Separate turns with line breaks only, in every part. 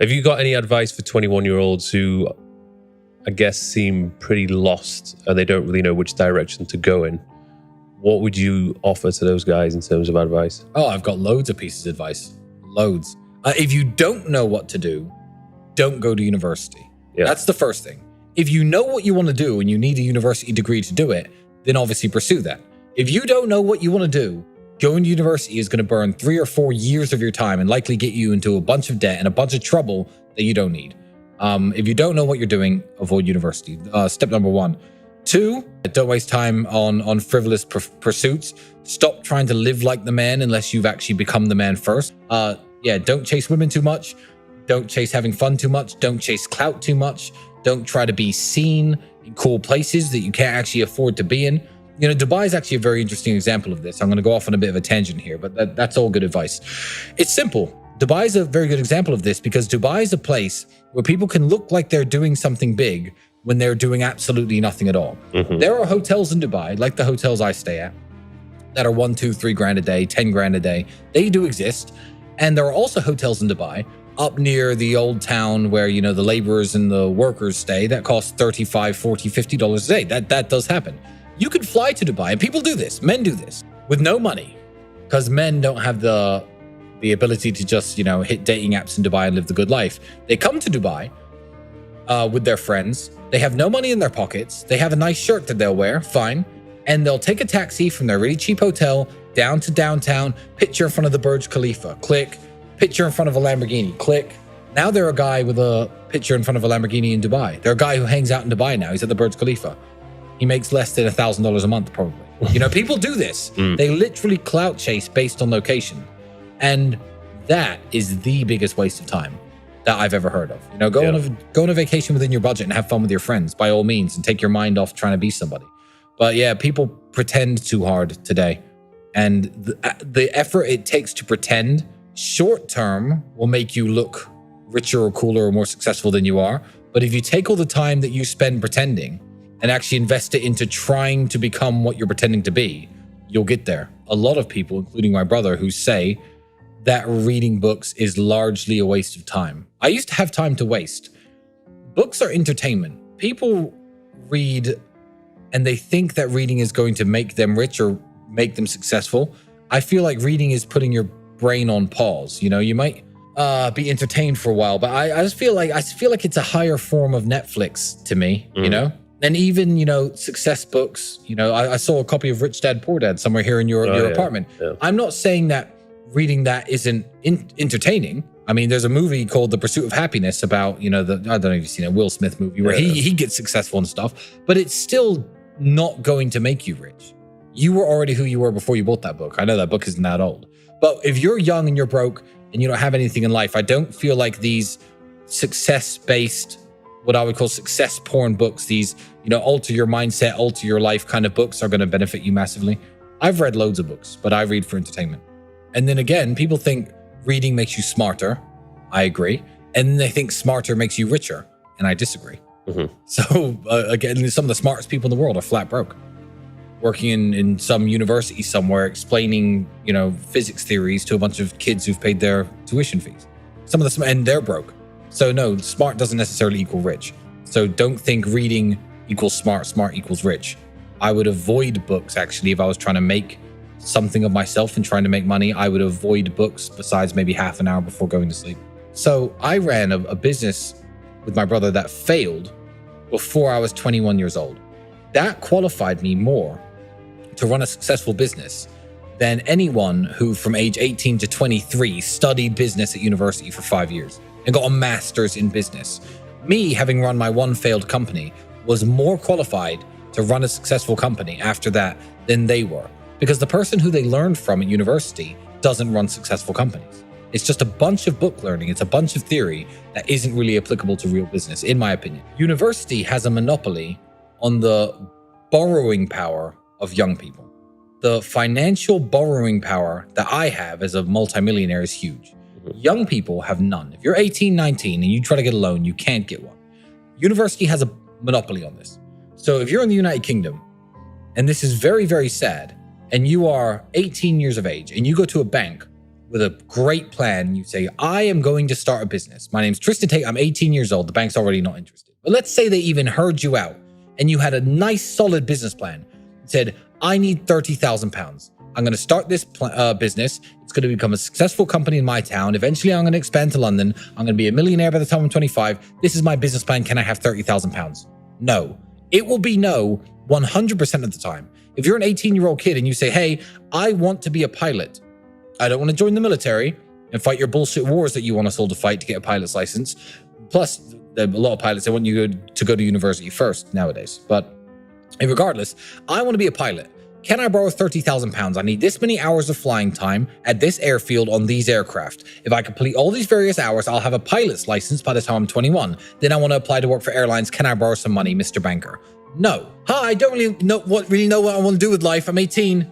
Have you got any advice for 21-year-olds who, I guess, seem pretty lost and they don't really know which direction to go in? What would you offer to those guys in terms of advice?
Oh, I've got loads of pieces of advice. Loads. If you don't know what to do, don't go to university.
Yeah.
That's the first thing. If you know what you want to do and you need a university degree to do it, then obviously pursue that. If you don't know what you want to do, going to university is going to burn 3 or 4 years of your time and likely get you into a bunch of debt and a bunch of trouble that you don't need. If you don't know what you're doing, avoid university. Step number 1. 2, don't waste time on frivolous pursuits. Stop trying to live like the man unless you've actually become the man first. Don't chase women too much. Don't chase having fun too much. Don't chase clout too much. Don't try to be seen in cool places that you can't actually afford to be in. You know, Dubai is actually a very interesting example of this. I'm going to go off on a bit of a tangent here, but that's all good advice. It's simple. Dubai is a very good example of this because Dubai is a place where people can look like they're doing something big when they're doing absolutely nothing at all. There are hotels in Dubai, like the hotels I stay at, that are 1, 2, 3 grand a day, 10 grand a day. They do exist. And there are also hotels in Dubai up near the old town where, you know, the laborers and the workers stay that cost $35, $40, $50 a day. That does happen. You could fly to Dubai, and people do this. Men do this with no money because men don't have the ability to just, you know, hit dating apps in Dubai and live the good life. They come to Dubai with their friends. They have no money in their pockets. They have a nice shirt that they'll wear, fine. And they'll take a taxi from their really cheap hotel down to downtown, picture in front of the Burj Khalifa, click, picture in front of a Lamborghini, click. Now they're a guy with a picture in front of a Lamborghini in Dubai. They're a guy who hangs out in Dubai now. He's at the Burj Khalifa. He makes less than $1,000 a month, probably. You know, people do this. They literally clout chase based on location. And that is the biggest waste of time that I've ever heard of. You know, go on a vacation within your budget and have fun with your friends, by all means, and take your mind off trying to be somebody. But yeah, people pretend too hard today. And the effort it takes to pretend short term will make you look richer or cooler or more successful than you are. But if you take all the time that you spend pretending and actually invest it into trying to become what you're pretending to be, you'll get there. A lot of people, including my brother, who say that reading books is largely a waste of time. I used to have time to waste. Books are entertainment. People read and they think that reading is going to make them rich or make them successful. I feel like reading is putting your brain on pause. You know, you might be entertained for a while, but I just feel like it's a higher form of Netflix to me, you know? And even, you know, success books, you know, I saw a copy of Rich Dad Poor Dad somewhere here in your apartment. Yeah. I'm not saying that reading that isn't entertaining. I mean, there's a movie called The Pursuit of Happiness about, you know, I don't know if you've seen a Will Smith movie where he gets successful and stuff, but it's still not going to make you rich. You were already who you were before you bought that book. I know that book isn't that old. But if you're young and you're broke and you don't have anything in life, I don't feel like these success-based, what I would call success porn books, these, you know, alter your mindset, alter your life kind of books are going to benefit you massively. I've read loads of books, but I read for entertainment. And then again, people think reading makes you smarter. I agree. And then they think smarter makes you richer. And I disagree. So again, some of the smartest people in the world are flat broke, working in some university somewhere, explaining, you know, physics theories to a bunch of kids who've paid their tuition fees. Some of them, and they're broke. So no, smart doesn't necessarily equal rich. So don't think reading equals smart, smart equals rich. I would avoid books, actually, if I was trying to make something of myself and trying to make money. I would avoid books besides maybe half an hour before going to sleep. So I ran a business with my brother that failed before I was 21 years old. That qualified me more to run a successful business than anyone who from age 18 to 23 studied business at university for 5 years and got a master's in business. Me, having run my one failed company, was more qualified to run a successful company after that than they were, because the person who they learned from at university doesn't run successful companies. It's just a bunch of book learning. It's a bunch of theory that isn't really applicable to real business, in my opinion. University has a monopoly on the borrowing power of young people. The financial borrowing power that I have as a multimillionaire is huge. Young people have none. If you're 18, 19, and you try to get a loan, you can't get one. University has a monopoly on this. So if you're in the United Kingdom, and this is very, very sad, and you are 18 years of age, and you go to a bank, with a great plan. You say, I am going to start a business. My name's Tristan Tate. I'm 18 years old. The bank's already not interested. But let's say they even heard you out and you had a nice, solid business plan. It said, I need £30,000. I'm going to start this business. It's going to become a successful company in my town. Eventually, I'm going to expand to London. I'm going to be a millionaire by the time I'm 25. This is my business plan. Can I have £30,000? No. It will be no 100% of the time. If you're an 18-year-old kid and you say, hey, I want to be a pilot. I don't want to join the military and fight your bullshit wars that you want us all to fight to get a pilot's license. Plus, a lot of pilots, they want you to go to university first nowadays. But regardless, I want to be a pilot. Can I borrow £30,000? I need this many hours of flying time at this airfield on these aircraft. If I complete all these various hours, I'll have a pilot's license by the time I'm 21. Then I want to apply to work for airlines. Can I borrow some money, Mr. Banker? No. Hi, I don't really know what I want to do with life. I'm 18.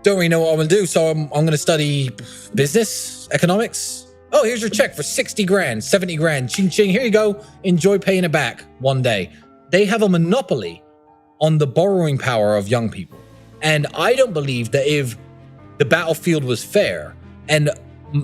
Don't really know what I want to do. So I'm going to study business, economics. Oh, here's your check for 60 grand, 70 grand. Ching, ching. Here you go. Enjoy paying it back one day. They have a monopoly on the borrowing power of young people. And I don't believe that if the battlefield was fair and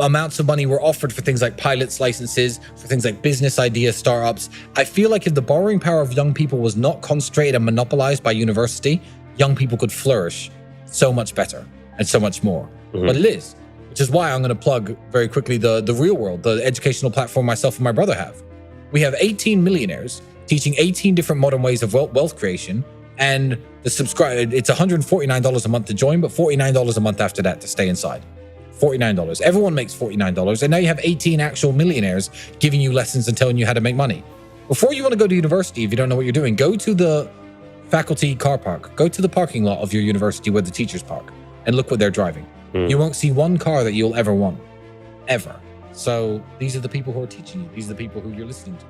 amounts of money were offered for things like pilots licenses, for things like business ideas, startups, I feel like if the borrowing power of young people was not concentrated and monopolized by university, young people could flourish so much better and so much more. Mm-hmm. But it is, which is why I'm going to plug very quickly the Real World, the educational platform myself and my brother have. We have 18 millionaires teaching 18 different modern ways of wealth creation. And the subscribe, it's $149 a month to join, but $49 a month after that to stay inside. $49. Everyone makes $49. And now you have 18 actual millionaires giving you lessons and telling you how to make money. Before you want to go to university, if you don't know what you're doing, go to the faculty car park. Go to the parking lot of your university where the teachers park and look what they're driving. You won't see one car that you'll ever want. Ever. So these are the people who are teaching you. These are the people who you're listening to.